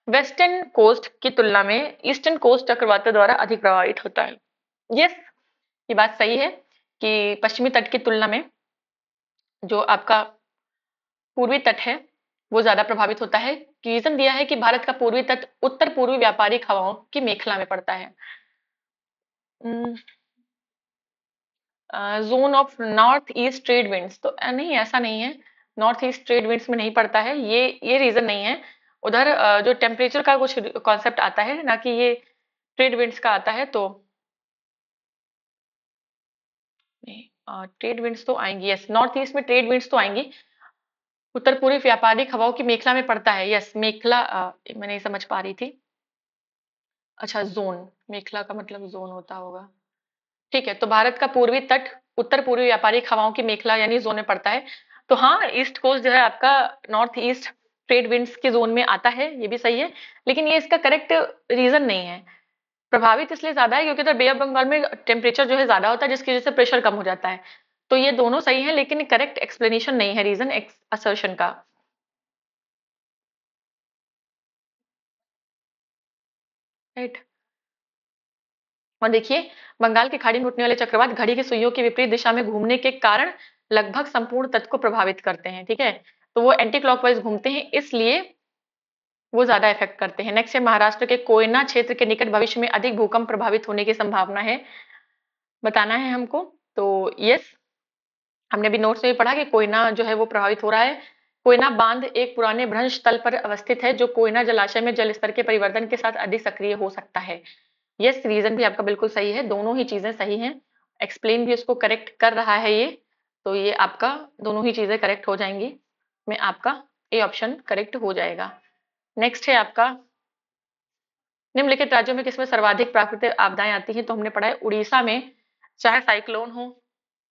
वेस्टर्न कोस्ट की तुलना में ईस्टर्न कोस्ट चक्रवातों द्वारा अधिक प्रभावित होता है। यस, ये बात सही है कि पश्चिमी तट की तुलना में जो आपका पूर्वी तट है वो ज्यादा प्रभावित होता है। रीजन दिया है कि भारत का पूर्वी तट उत्तर पूर्वी व्यापारिक हवाओं की मेखला में पड़ता है। Zone of north east trade winds, तो नहीं, ऐसा नहीं है, नॉर्थ ईस्ट ट्रेड विंड्स में नहीं पड़ता है, ये रीजन नहीं है। उधर जो टेम्परेचर का कुछ कॉन्सेप्ट आता है ना कि ये ट्रेड विंड्स का आता है, तो ट्रेड विंड्स तो आएंगी। यस, नॉर्थ ईस्ट में ट्रेड विंड्स तो आएंगी। उत्तर पूर्वी व्यापारिक हवाओं की मेखला में पड़ता है। यस, मेखला मैं नहीं समझ पा रही थी। अच्छा, जोन, मेखला का मतलब जोन होता होगा। ठीक है, तो भारत का पूर्वी तट उत्तर पूर्वी व्यापारिक हवाओं की मेखला यानी जोन में पड़ता है। तो हाँ, ईस्ट कोस्ट जो है आपका नॉर्थ ईस्ट ट्रेड विंड्स के जोन में आता है, ये भी सही है, लेकिन ये इसका करेक्ट रीजन नहीं है। प्रभावित इसलिए ज्यादा है क्योंकि इधर बे ऑफ बंगाल में टेम्परेचर जो है ज्यादा होता है जिसकी वजह से प्रेशर कम हो जाता है। तो ये दोनों सही है लेकिन करेक्ट एक्सप्लेनेशन नहीं है रीजन असर्शन का। राइट, और देखिए बंगाल की खाड़ी में उठने वाले चक्रवात घड़ी की सुइयों के विपरीत दिशा में घूमने के कारण लगभग संपूर्ण तट को प्रभावित करते हैं। ठीक है, तो वो एंटी क्लॉकवाइज घूमते हैं, इसलिए वो ज्यादा इफेक्ट करते हैं। नेक्स्ट है महाराष्ट्र के कोयना क्षेत्र के निकट भविष्य में अधिक भूकंप प्रभावित होने की संभावना है, बताना है हमको। तो यस, हमने भी नोट्स में भी पढ़ा कि कोयना जो है वो प्रभावित हो रहा है। कोयना बांध एक पुराने भ्रंश तल पर अवस्थित है जो कोयना जलाशय में जल स्तर के परिवर्तन के साथ अधिक सक्रिय हो सकता है। यस, रीजन भी आपका बिल्कुल सही है, दोनों ही चीजें सही हैं। एक्सप्लेन भी उसको करेक्ट कर रहा है ये, तो ये आपका दोनों ही चीजें करेक्ट हो जाएंगी, में आपका ए ऑप्शन करेक्ट हो जाएगा। नेक्स्ट है आपका निम्नलिखित राज्यों में किसमें सर्वाधिक प्राकृतिक आपदाएं आती हैं, तो हमने पढ़ा है उड़ीसा में, चाहे साइक्लोन हो,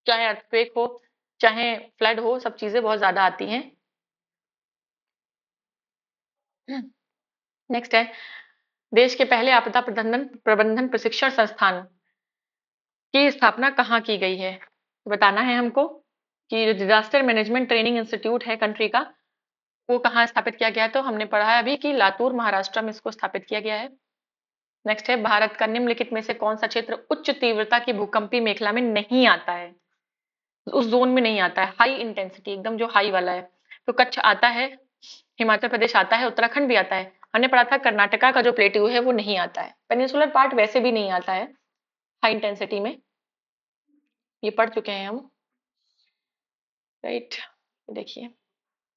चाहे अर्थक्वेक हो, चाहे फ्लड हो, सब चीजें बहुत ज्यादा आती हैं। नेक्स्ट है देश के पहले आपदा प्रबंधन प्रबंधन प्रशिक्षण संस्थान की स्थापना कहाँ की गई है, बताना है हमको कि जो डिजास्टर मैनेजमेंट ट्रेनिंग इंस्टीट्यूट है कंट्री का, वो कहाँ स्थापित किया गया है, तो हमने पढ़ा है अभी कि लातूर महाराष्ट्र में इसको स्थापित किया गया है। नेक्स्ट है भारत का निम्नलिखित में से कौन सा क्षेत्र उच्च तीव्रता की भूकंपीय मेखला में नहीं आता है, उस जोन में नहीं आता है, हाई इंटेंसिटी एकदम जो हाई वाला है। तो कच्छ आता है, हिमाचल प्रदेश आता है, उत्तराखंड भी आता है। हमने पढ़ा था कर्नाटका का जो प्लेट्यू है वो नहीं आता है, पेनिनसुलर पार्ट वैसे भी नहीं आता है हाई इंटेंसिटी में, ये पढ़ चुके हैं हम, राइट। देखिए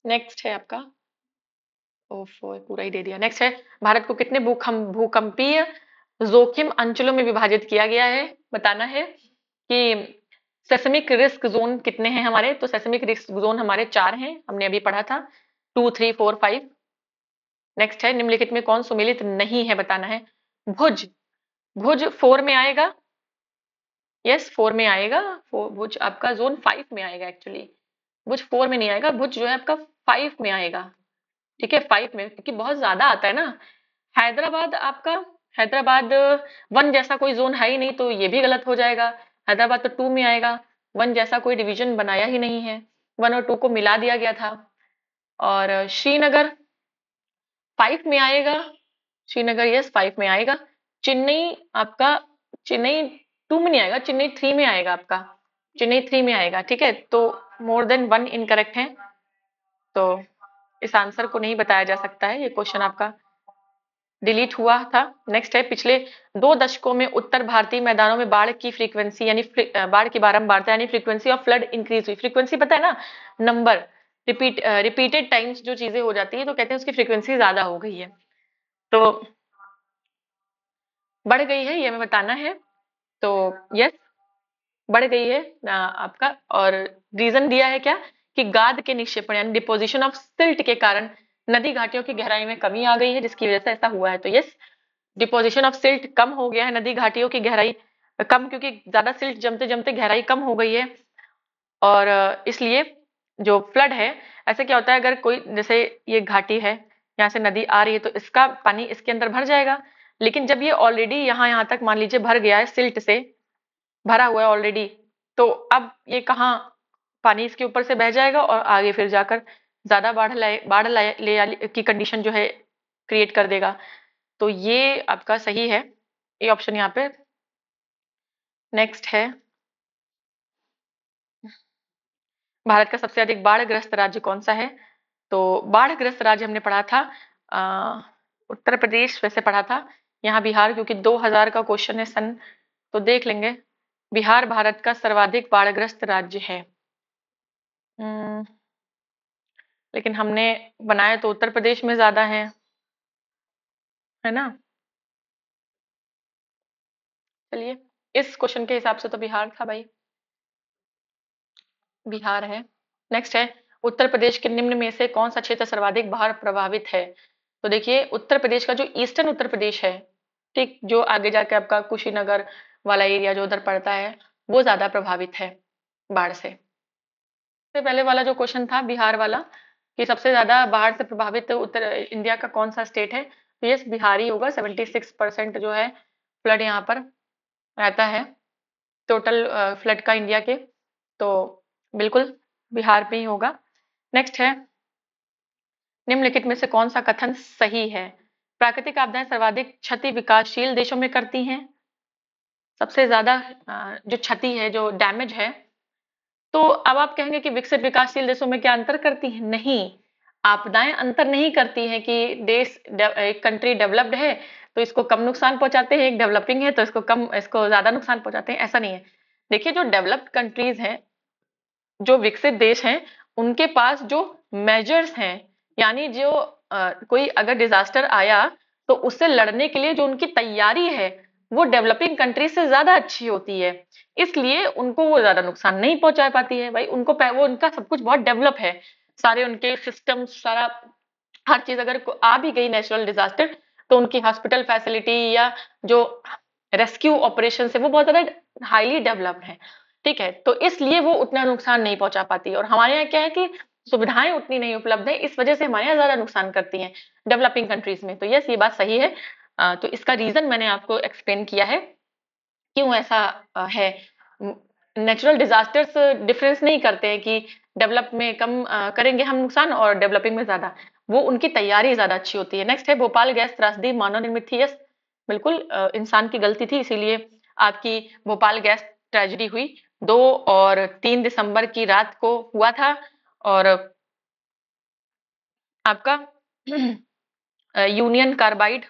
नेक्स्ट है आपका, ओफो पूरा ही दे दिया। नेक्स्ट है भारत को कितने भूकंपीय जोखिम अंचलों में विभाजित किया गया है, बताना है कि सेस्मिक रिस्क जोन कितने हैं हमारे, तो सेस्मिक रिस्क जोन हमारे 4 हैं, हमने अभी पढ़ा था 2, 3, 4, 5। नेक्स्ट है निम्नलिखित में कौन सुमेलित नहीं है, बताना है। भुज, भुज 4 में आएगा, यस 4 में आएगा। भुज आपका जोन 5 में आएगा एक्चुअली, भुज 4 में नहीं आएगा, भुज जो है आपका 5 में आएगा, ठीक है 5 में, क्योंकि बहुत ज्यादा आता है ना। हैदराबाद आपका, हैदराबाद 1 जैसा कोई जोन है ही नहीं, तो ये भी गलत हो जाएगा। हैदराबाद तो 2 में आएगा, 1 जैसा कोई डिवीजन बनाया ही नहीं है, 1 और 2 को मिला दिया गया था। और श्रीनगर 5 में आएगा, श्रीनगर यस 5 में आएगा। चेन्नई आपका, चेन्नई 2 में नहीं आएगा, चेन्नई 3 में आएगा आपका, चेन्नई 3 में आएगा, ठीक है। तो मोर देन 1 इनकरेक्ट है, तो इस आंसर को नहीं बताया जा सकता है, ये क्वेश्चन आपका डिलीट हुआ था। नेक्स्ट है पिछले 2 दशकों में उत्तर भारतीय मैदानों में बाढ़ की फ्रीक्वेंसी यानी बाढ़ की बारंबारता यानी फ्रीक्वेंसी ऑफ फ्लड इंक्रीज हुई। फ्रीक्वेंसी पता है ना, नंबर रिपीटेड टाइम्स जो चीजें हो जाती है तो कहते हैं उसकी फ्रीक्वेंसी ज्यादा हो गई है, तो बढ़ गई है, ये हमें बताना है। तो यस बढ़ गई है आपका, और रीजन दिया है क्या कि गाद के निक्षेपण यानी डिपोजिशन ऑफ सिल्ट के कारण नदी घाटियों की गहराई में कमी आ गई है, जिसकी वजह से ऐसा हुआ है। तो यस डिपोजिशन ऑफ सिल्ट कम हो गया है, नदी घाटियों की गहराई कम, क्योंकि ज्यादा सिल्ट जमते जमते गहराई कम हो गई है, और इसलिए जो फ्लड है, ऐसे क्या होता है अगर कोई जैसे ये घाटी है, यहाँ से नदी आ रही है तो इसका पानी इसके अंदर भर जाएगा, लेकिन जब ये ऑलरेडी यहाँ तक मान लीजिए भर गया है, सिल्ट से भरा हुआ है ऑलरेडी, तो अब ये कहाँ पानी इसके ऊपर से बह जाएगा और आगे फिर जाकर ज्यादा बाढ़ की कंडीशन जो है क्रिएट कर देगा। तो ये आपका सही है, ये ऑप्शन यहाँ पे। नेक्स्ट है भारत का सबसे अधिक बाढ़-ग्रस्त राज्य कौन सा है, तो बाढ़-ग्रस्त राज्य हमने पढ़ा था उत्तर प्रदेश, वैसे पढ़ा था यहाँ बिहार, क्योंकि 2000 का क्वेश्चन है सन, तो देख लेंगे। बिहार भारत का सर्वाधिक बाढ़-ग्रस्त राज्य है। लेकिन हमने बनाए तो उत्तर प्रदेश में ज्यादा है ना। चलिए इस क्वेश्चन के हिसाब से तो बिहार था भाई, बिहार है। नेक्स्ट है उत्तर प्रदेश के निम्न में से कौन सा क्षेत्र सर्वाधिक बाढ़ प्रभावित है, तो देखिए उत्तर प्रदेश का जो ईस्टर्न उत्तर प्रदेश है, ठीक, जो आगे जाके आपका कुशीनगर वाला एरिया जो उधर पड़ता है, वो ज्यादा प्रभावित है बाढ़ से। सबसे पहले वाला जो क्वेश्चन था बिहार वाला कि सबसे ज्यादा बाढ़ से प्रभावित उत्तर इंडिया का कौन सा स्टेट है, तो यस बिहार ही होगा। 76% जो है फ्लड यहाँ पर रहता है टोटल फ्लड का इंडिया के, तो बिल्कुल बिहार में ही होगा। नेक्स्ट है निम्नलिखित में से कौन सा कथन सही है, प्राकृतिक आपदाएं सर्वाधिक क्षति विकासशील देशों में करती हैं, सबसे ज्यादा जो क्षति है, जो डैमेज है, तो अब आप कहेंगे कि विकसित विकासशील देशों में क्या अंतर करती है, नहीं, आपदाएं अंतर नहीं करती हैं कि एक कंट्री डेवलप्ड है तो इसको कम नुकसान पहुंचाते हैं, एक डेवलपिंग है तो इसको ज्यादा नुकसान पहुंचाते हैं, ऐसा नहीं है। देखिए जो डेवलप्ड कंट्रीज हैं, जो विकसित देश हैं, उनके पास जो मेजर्स हैं, यानी जो कोई अगर डिजास्टर आया तो उससे लड़ने के लिए जो उनकी तैयारी है वो डेवलपिंग कंट्री से ज्यादा अच्छी होती है। इसलिए उनको वो ज्यादा नुकसान नहीं पहुंचा पाती है भाई, वो उनका सब कुछ बहुत डेवलप है, सारे उनके सिस्टम, सारा हर चीज अगर आ भी गई नेचुरल डिजास्टर तो उनकी हॉस्पिटल फैसिलिटी या जो रेस्क्यू ऑपरेशन है वो बहुत ज्यादा हाईली डेवलप्ड है। ठीक है, तो इसलिए वो उतना नुकसान नहीं पहुंचा पाती। और हमारे यहाँ क्या है कि सुविधाएं उतनी नहीं उपलब्ध है, इस वजह से हमारे यहाँ ज्यादा नुकसान करती हैं डेवलपिंग कंट्रीज में। तो यस, ये बात सही है। तो इसका रीजन मैंने आपको एक्सप्लेन किया है क्यों ऐसा है। नेचुरल डिजास्टर्स डिफरेंस नहीं करते हैं कि डेवलप में कम करेंगे हम नुकसान और डेवलपिंग में ज्यादा, वो उनकी तैयारी ज्यादा अच्छी होती है। नेक्स्ट है भोपाल गैस त्रासदी मानव निर्मित थी। यस, बिल्कुल इंसान की गलती थी, इसीलिए आपकी भोपाल गैस ट्रेजेडी हुई। 2 और 3 दिसंबर की रात को हुआ था। और आपका यूनियन कार्बाइड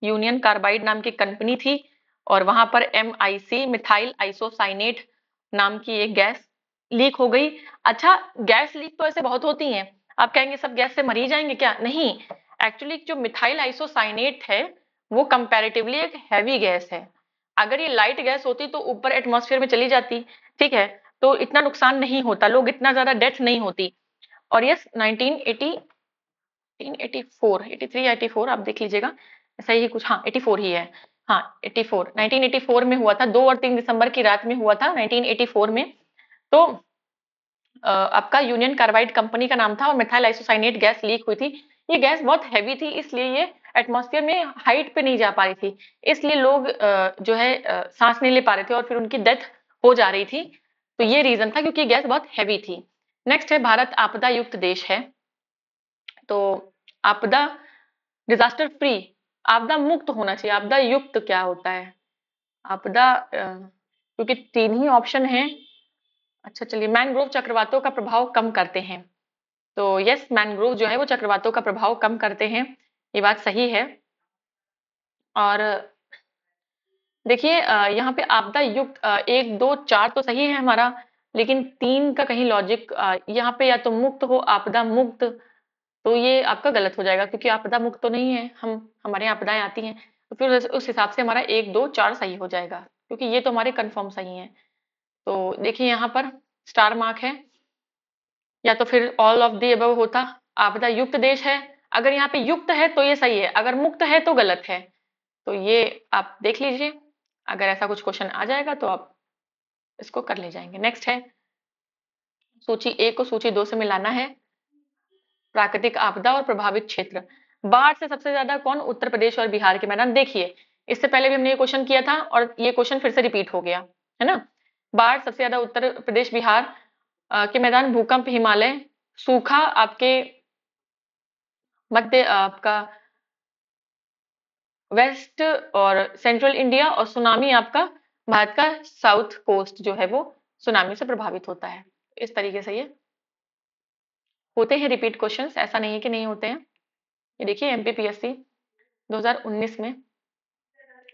यूनियन कार्बाइड नाम की कंपनी थी और वहां पर MIC मिथाइल आइसोसाइनेट नाम की एक गैस लीक हो गई। अच्छा, गैस लीक तो ऐसे बहुत होती हैं, आप कहेंगे सब गैस से मर ही जाएंगे क्या? नहीं, एक्चुअली जो मिथाइल आइसोसाइनेट है वो कंपैरेटिवली एक हैवी गैस है। अगर ये लाइट गैस होती तो ऊपर एटमॉस्फेयर में चली जाती, ठीक है, तो इतना नुकसान नहीं होता, लोग इतना ज्यादा डेथ नहीं होती। और यस 1984 83 या 84 आप देख लीजिएगा, ऐसा ही कुछ, हाँ 84 ही है। हाँ 84 1984 में हुआ था, 2 और 3 दिसंबर की रात में हुआ था 1984 में। तो आपका यूनियन कार्बाइड कंपनी का नाम था और मिथाइल आइसोसाइनेट गैस लीक हुई थी। ये गैस बहुत हैवी थी, इसलिए ये एटमॉस्फेयर में हाइट पे नहीं जा पा रही थी, इसलिए लोग जो है सांस नहीं ले पा रहे थे और फिर उनकी डेथ हो जा रही थी। तो ये रीजन था, क्योंकि गैस बहुत हैवी थी। नेक्स्ट है भारत आपदा युक्त देश है। तो आपदा, डिजास्टर फ्री, आपदा मुक्त होना चाहिए। आपदा युक्त क्या होता है? आपदा क्योंकि 3 ही ऑप्शन है। अच्छा चलिए, मैंग्रोव चक्रवातों का प्रभाव कम करते हैं। तो यस, मैंग्रोव जो है वो चक्रवातों का प्रभाव कम करते हैं, ये बात सही है। और देखिए यहाँ पे आपदा युक्त 1 2 4 तो सही है हमारा, लेकिन 3 का कहीं लॉजिक यहाँ पे या तो मुक्त हो, आपदा मुक्त, तो ये आपका गलत हो जाएगा, क्योंकि आपदा मुक्त तो नहीं है, हमारे यहाँ आपदाएं आती हैं। तो फिर उस हिसाब से हमारा 1 2 4 सही हो जाएगा, क्योंकि ये तो हमारे कंफर्म सही है। तो देखिए यहाँ पर स्टार मार्क है, या तो फिर ऑल ऑफ दी अबव होता। आपदा युक्त देश है, अगर यहाँ पे युक्त है तो ये सही है, अगर मुक्त है तो गलत है। तो ये आप देख लीजिए, अगर ऐसा कुछ क्वेश्चन आ जाएगा तो आप इसको कर ले जाएंगे। नेक्स्ट है सूची ए को सूची 2 से मिलाना है। प्राकृतिक आपदा और प्रभावित क्षेत्र, बाढ़ से सबसे ज्यादा कौन? उत्तर प्रदेश और बिहार के मैदान। देखिए इससे पहले भी हमने ये क्वेश्चन किया था और ये क्वेश्चन फिर से रिपीट हो गया है ना। बाढ़ सबसे ज्यादा उत्तर प्रदेश बिहार के मैदान, भूकंप हिमालय, सूखा आपके मध्य आपका वेस्ट और सेंट्रल इंडिया, और सुनामी आपका भारत का साउथ कोस्ट जो है वो सुनामी से प्रभावित होता है। इस तरीके से ये होते हैं रिपीट क्वेश्चंस, ऐसा नहीं है कि नहीं होते हैं। ये देखिए एमपीपीएससी 2019 में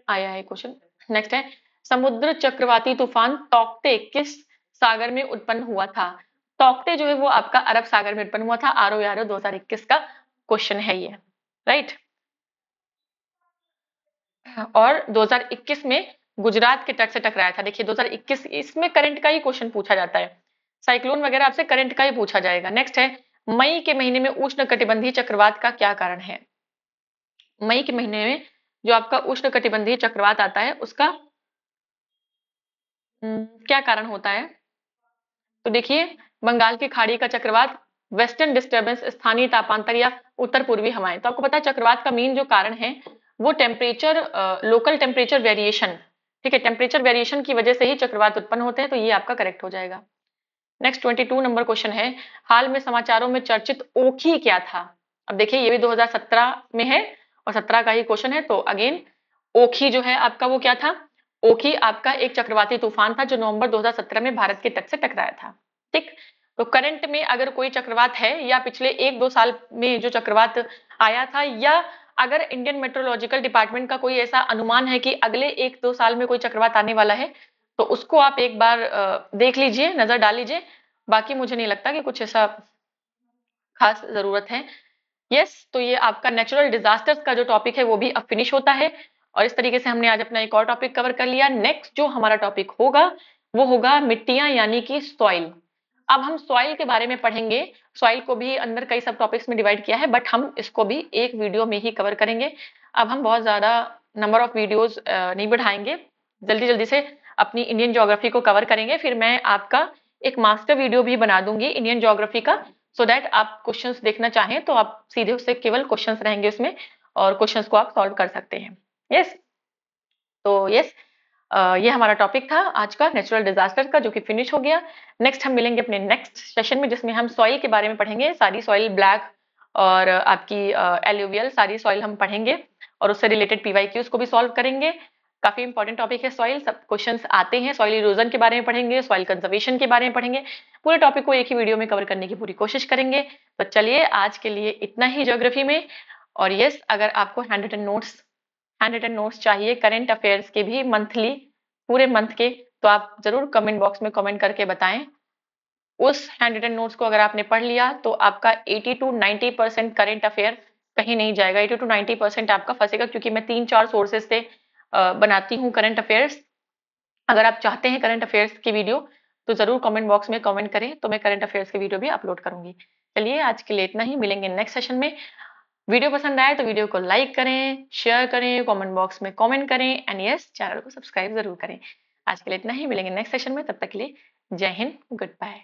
आया है क्वेश्चन। नेक्स्ट है समुद्र चक्रवाती तूफान तौकते किस सागर में उत्पन्न हुआ था? तौकते जो है वो आपका अरब सागर में उत्पन्न हुआ था। आरो यारो 2021 का क्वेश्चन है ये, राइट। और 2021 में गुजरात के तट से टकराया था। देखिए 2021 इसमें करंट का ही क्वेश्चन पूछा जाता है, साइक्लोन वगैरह आपसे करंट का ही पूछा जाएगा। नेक्स्ट है मई के महीने में उष्ण कटिबंधीय चक्रवात का क्या कारण है? मई के महीने में जो आपका उष्ण कटिबंधीय चक्रवात आता है उसका क्या कारण होता है? तो देखिए बंगाल की खाड़ी का चक्रवात, वेस्टर्न डिस्टर्बेंस, स्थानीय तापांतर या उत्तर पूर्वी हवाएं। तो आपको पता है चक्रवात का मेन जो कारण है वो टेम्परेचर, लोकल टेम्परेचर वेरिएशन, ठीक है, टेम्परेचर वेरिएशन की वजह से ही चक्रवात उत्पन्न होते हैं। तो ये आपका करेक्ट हो जाएगा। नेक्स्ट 22 नंबर क्वेश्चन है हाल में समाचारों में चर्चित ओखी क्या था? अब देखिए ये भी 2017 में है और 17 का ही क्वेश्चन है। तो अगेन ओखी जो है आपका वो क्या था? ओखी आपका एक चक्रवाती तूफान था जो नवंबर 2017 में भारत के तट से टकराया था। ठीक, तो करंट में अगर कोई चक्रवात है या पिछले 1-2 साल में जो चक्रवात आया था, या अगर इंडियन मेट्रोलॉजिकल डिपार्टमेंट का कोई ऐसा अनुमान है कि अगले 1-2 साल में कोई चक्रवात आने वाला है, तो उसको आप एक बार देख लीजिए, नजर डाल लीजिए। बाकी मुझे नहीं लगता कि कुछ ऐसा खास जरूरत है। यस, तो ये आपका नेचुरल डिजास्टर्स का जो टॉपिक है वो भी अब फिनिश होता है, और इस तरीके से हमने आज अपना एक और टॉपिक कवर कर लिया। नेक्स्ट जो हमारा टॉपिक होगा वो होगा मिट्टियां, यानी कि सॉइल। अब हम सॉइल के बारे में पढ़ेंगे। सॉइल को भी अंदर कई सब टॉपिक्स में डिवाइड किया है, बट हम इसको भी एक वीडियो में ही कवर करेंगे। अब हम बहुत ज्यादा नंबर ऑफ वीडियोस नहीं बढ़ाएंगे, जल्दी जल्दी से अपनी इंडियन ज्योग्राफी को कवर करेंगे। फिर मैं आपका एक मास्टर वीडियो भी बना दूंगी इंडियन ज्योग्राफी का, सो दैट आप क्वेश्चंस देखना चाहें तो आप सीधे उससे केवल क्वेश्चंस रहेंगे उसमें, और क्वेश्चंस को आप सॉल्व कर सकते हैं। यस, तो यस, ये हमारा टॉपिक था आज का नेचुरल डिजास्टर का, जो कि फिनिश हो गया। नेक्स्ट हम मिलेंगे अपने नेक्स्ट सेशन में, जिसमें हम सॉइल के बारे में पढ़ेंगे। सारी सॉइल, ब्लैक और आपकी एल्यूवियल, सारी सॉइल हम पढ़ेंगे, और उससे रिलेटेड पीवाईक्यूज को भी सॉल्व करेंगे। काफी इंपॉर्टेंट टॉपिक है सॉइल, सब क्वेश्चंस आते हैं। सॉइल इरोजन के बारे में पढ़ेंगे, सॉइल कंजर्वेशन के बारे में पढ़ेंगे। पूरे टॉपिक को एक ही वीडियो में कवर करने की पूरी कोशिश करेंगे। तो चलिए, आज के लिए इतना ही ज्योग्राफी में। और यस, अगर आपको हैंड रिटन नोट्स चाहिए करंट अफेयर्स के भी, मंथली, पूरे मंथ के, तो आप जरूर कमेंट बॉक्स में कमेंट करके बताएं। उस हैंड रिटन नोट्स को अगर आपने पढ़ लिया तो आपका 80 टू 90% करंट अफेयर कहीं नहीं जाएगा। 80 टू 90% आपका फंसेगा, क्योंकि मैं 3-4 सोर्सेज से बनाती हूँ करंट अफेयर्स। अगर आप चाहते हैं करंट अफेयर्स की वीडियो, तो जरूर कमेंट बॉक्स में कमेंट करें, तो मैं करंट अफेयर्स की वीडियो भी अपलोड करूंगी। चलिए, आज के लिए इतना ही, मिलेंगे नेक्स्ट सेशन में। वीडियो पसंद आए तो वीडियो को लाइक करें, शेयर करें, कमेंट बॉक्स में कमेंट करें, एंड यस, चैनल को सब्सक्राइब जरूर करें। आज के लिए इतना ही, मिलेंगे नेक्स्ट सेशन में। तब तक के लिए जय हिंद, गुड बाय।